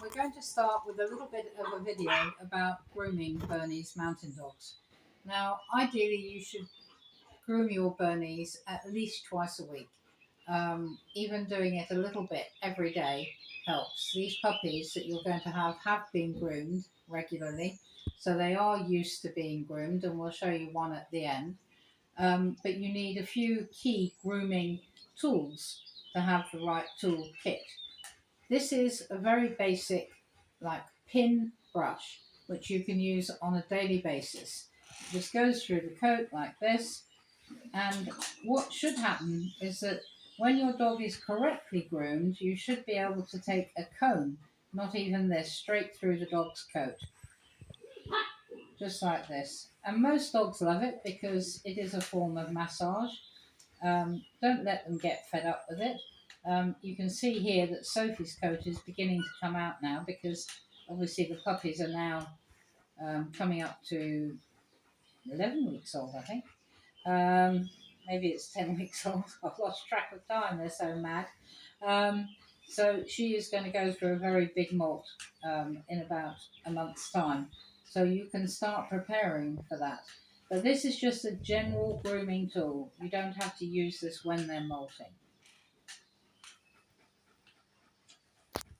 we're going to start with a little bit of a video about grooming Bernese mountain dogs. Now, ideally you should groom your Bernese at least twice a week. Even doing it a little bit every day helps. These puppies that you're going to have been groomed regularly, so they are used to being groomed, and we'll show you one at the end. But you need a few key grooming tools to have the right tool kit. This is a very basic, like, pin brush, which you can use on a daily basis. It just goes through the coat like this, and what should happen is that when your dog is correctly groomed, you should be able to take a comb, not even this, straight through the dog's coat. Just like this. And most dogs love it because it is a form of massage. Don't let them get fed up with it. You can see here that Sophie's coat is beginning to come out now because obviously the puppies are now coming up to 11 weeks old, I think. Maybe it's 10 weeks old. I've lost track of time, they're so mad. So she is going to go through a very big molt in about a month's time. So you can start preparing for that. But this is just a general grooming tool. You don't have to use this when they're molting.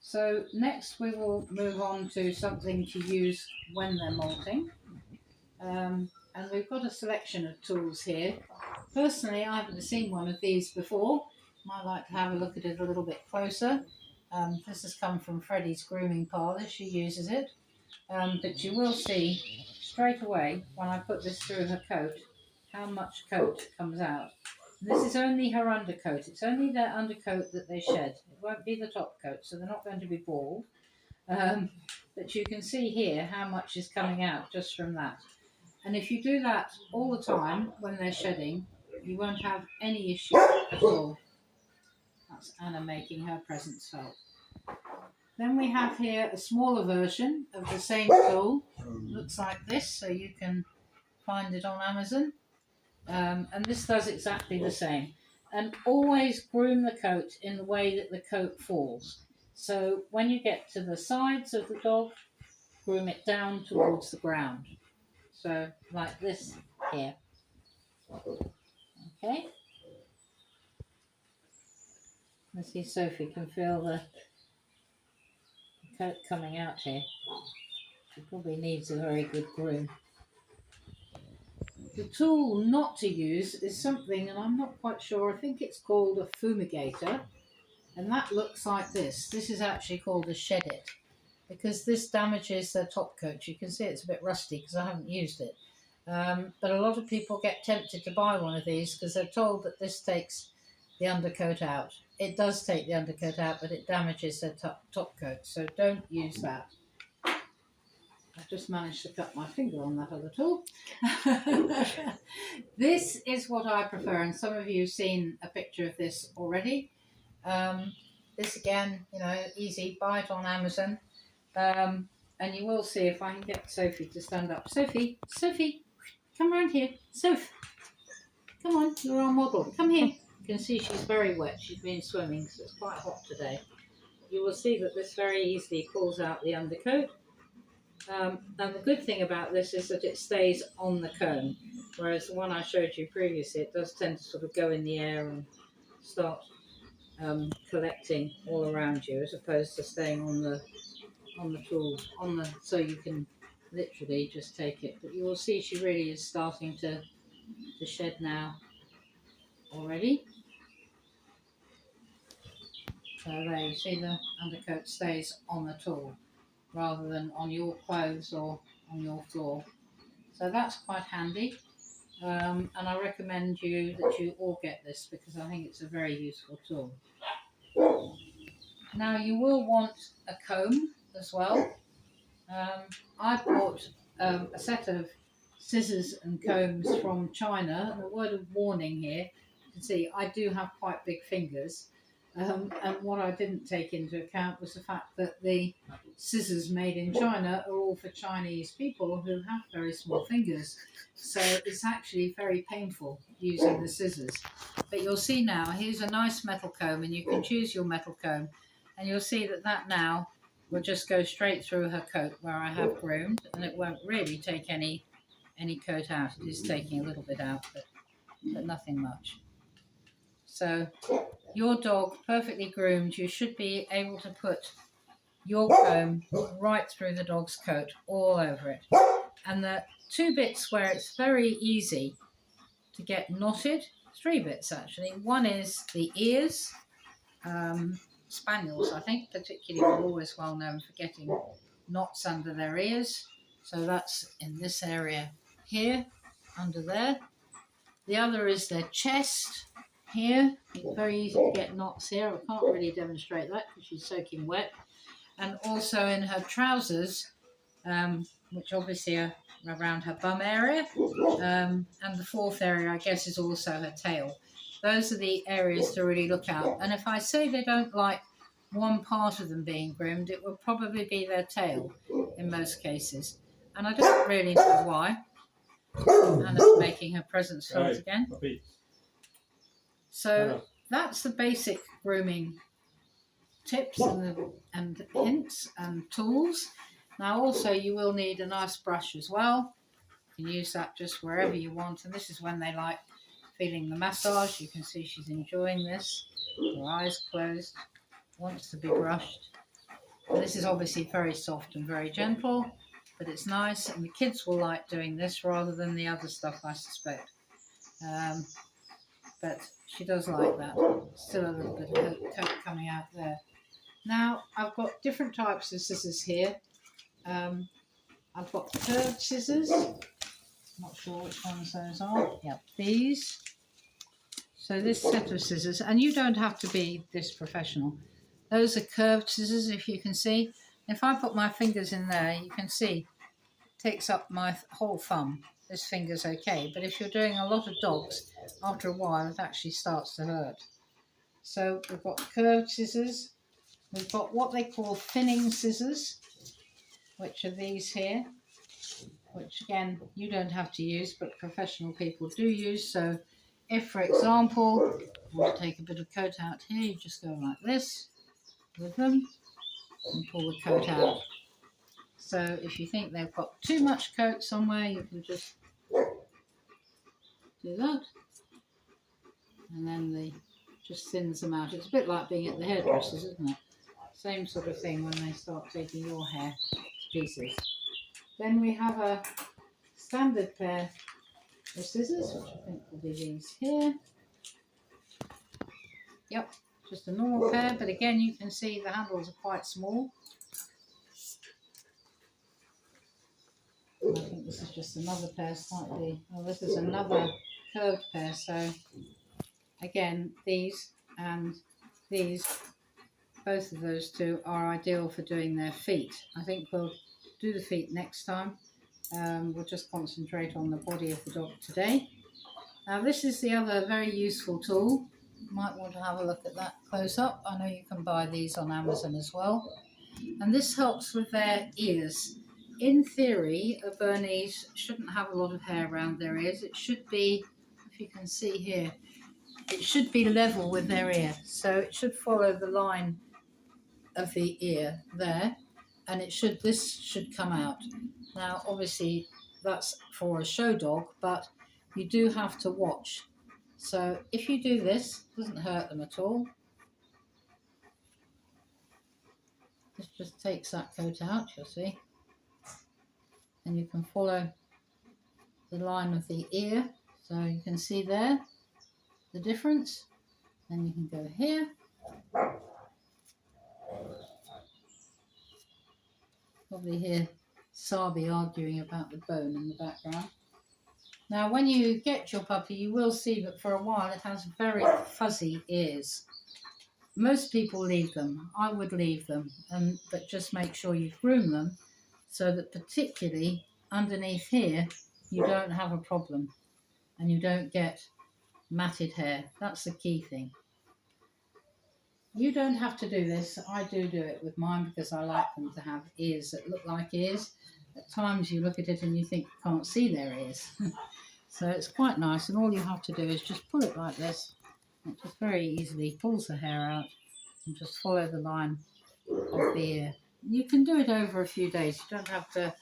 So next we will move on to something to use when they're molting. And we've got a selection of tools here. Personally, I haven't seen one of these before. Might like to have a look at it a little bit closer. This has come from Freddie's grooming parlour. She uses it. But you will see straight away when I put this through her coat how much coat comes out. This is only her undercoat. It's only their undercoat that they shed. It won't be the top coat, so they're not going to be bald. But you can see here how much is coming out just from that. And if you do that all the time when they're shedding, you won't have any issue at all. That's Anna making her presence felt. Then we have here a smaller version of the same tool. Looks like this, so you can find it on Amazon. And this does exactly the same. And always groom the coat in the way that the coat falls. So when you get to the sides of the dog, groom it down towards the ground. So like this here. Okay. Let's see, Sophie can feel the coat coming out here. She probably needs a very good groom. The tool not to use is something, and I'm not quite sure, I think it's called a fumigator, and that looks like this. This is actually called a shed it, because this damages their top coat. You can see it's a bit rusty because I haven't used it. But a lot of people get tempted to buy one of these because they're told that this takes the undercoat out. It does take the undercoat out, but it damages their top coat, so don't use that. I've just managed to cut my finger on that other tool. This is what I prefer, and some of you have seen a picture of this already. This again, easy, buy it on Amazon. And you will see if I can get Sophie to stand up. Sophie, come around here. Soph, come on, you're our model. Come here. You can see she's very wet. She's been swimming, so it's quite hot today. You will see that this very easily pulls out the undercoat. And the good thing about this is that it stays on the comb, whereas the one I showed you previously, it does tend to sort of go in the air and start collecting all around you, as opposed to staying on the tool, so you can literally just take it. But you will see she really is starting to shed now already. So there you see the undercoat stays on the tool rather than on your clothes or on your floor. So that's quite handy. And I recommend you that you all get this because I think it's a very useful tool. Now you will want a comb as well. I bought a set of scissors and combs from China, and a word of warning here, you can see I do have quite big fingers, and what I didn't take into account was the fact that the scissors made in China are all for Chinese people who have very small fingers, so it's actually very painful using the scissors. But you'll see now, here's a nice metal comb, and you can choose your metal comb, and you'll see that now will just go straight through her coat where I have groomed, and it won't really take any coat out. It is taking a little bit out, but nothing much. So your dog, perfectly groomed, you should be able to put your comb right through the dog's coat, all over it. And the two bits where it's very easy to get knotted, three bits actually. One is the ears. Spaniels, I think, particularly, are always well known for getting knots under their ears. So that's in this area here, under there. The other is their chest here. It's very easy to get knots here. I can't really demonstrate that because she's soaking wet. And also in her trousers, which obviously are around her bum area. And the fourth area, I guess, is also her tail. Those are the areas to really look out. And if I say they don't like one part of them being groomed, it will probably be their tail in most cases. And I don't really know why. Anna's making her presence felt again. So that's the basic grooming tips and hints and tools. Now also you will need a nice brush as well. You can use that just wherever you want, and this is when they like feeling the massage. You can see she's enjoying this. Her eyes closed, wants to be brushed. And this is obviously very soft and very gentle, but it's nice, and the kids will like doing this rather than the other stuff, I suspect. But she does like that. Still a little bit of coat coming out there. Now I've got different types of scissors here. I've got curved scissors. Not sure which ones those are. Yep, these. So this set of scissors, and you don't have to be this professional. Those are curved scissors, if you can see. If I put my fingers in there, you can see it takes up my whole thumb. This finger's okay, but if you're doing a lot of dogs, after a while it actually starts to hurt. So we've got curved scissors. We've got what they call thinning scissors, which are these here, which again you don't have to use, but professional people do use. So if, for example, you want to take a bit of coat out here, you just go like this with them and pull the coat out. So if you think they've got too much coat somewhere, you can just do that, and then they just thins them out. It's a bit like being at the hairdressers, isn't it? Same sort of thing when they start taking your hair to pieces. Then we have a standard pair of scissors, which I think will be these here. Yep, just a normal pair, but again you can see the handles are quite small. I think this is just another pair slightly, oh, this is another curved pair. So again, these and these, both of those two are ideal for doing their feet. I think we'll do the feet next time. We'll just concentrate on the body of the dog today. Now this is the other very useful tool. You might want to have a look at that close up. I know you can buy these on Amazon as well. And this helps with their ears. In theory, a Bernese shouldn't have a lot of hair around their ears. It should be, if you can see here, it should be level with their ear. So it should follow the line of the ear there, and this should come out. Now obviously that's for a show dog, but you do have to watch. So if you do this, it doesn't hurt them at all. This just takes that coat out, you'll see. And you can follow the line of the ear. So you can see there the difference. Then you can go here. Probably hear Sabi arguing about the bone in the background. Now when you get your puppy, you will see that for a while it has very fuzzy ears. Most people leave them. I would leave them, but just make sure you groom them so that particularly underneath here you don't have a problem and you don't get matted hair. That's the key thing. You don't have to do this. I do it with mine because I like them to have ears that look like ears. At times you look at it and you think you can't see their ears. So it's quite nice, and all you have to do is just pull it like this. It just very easily pulls the hair out and just follow the line of the ear. You can do it over a few days. You don't have to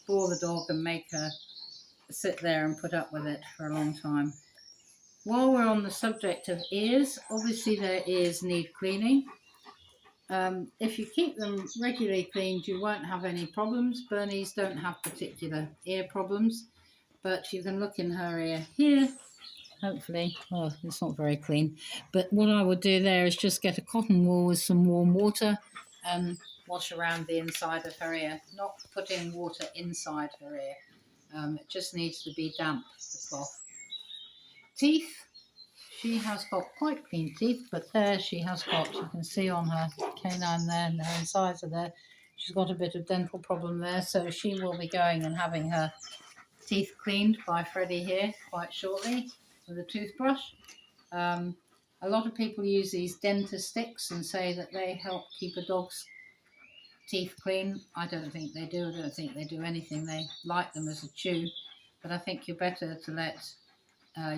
bore the dog and make her sit there and put up with it for a long time. While we're on the subject of ears, obviously their ears need cleaning. If you keep them regularly cleaned, you won't have any problems. Bernies don't have particular ear problems, but you can look in her ear here. Hopefully, oh, it's not very clean. But what I would do there is just get a cotton wool with some warm water and wash around the inside of her ear, not putting water inside her ear. It just needs to be damp, the cloth. Teeth. She has got quite clean teeth, but there she has got, you can see on her canine there, and her incisor there, she's got a bit of dental problem there, so she will be going and having her teeth cleaned by Freddie here quite shortly with a toothbrush. A lot of people use these dentist sticks and say that they help keep a dog's teeth clean. I don't think they do. I don't think they do anything. They like them as a chew, but I think you're better to let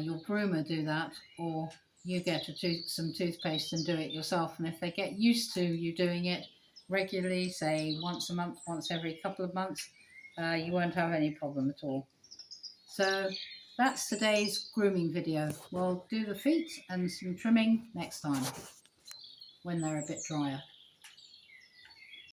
your groomer do that, or you get some toothpaste and do it yourself. And if they get used to you doing it regularly, say once a month, once every couple of months, you won't have any problem at all. So that's today's grooming video. We'll do the feet and some trimming next time when they're a bit drier.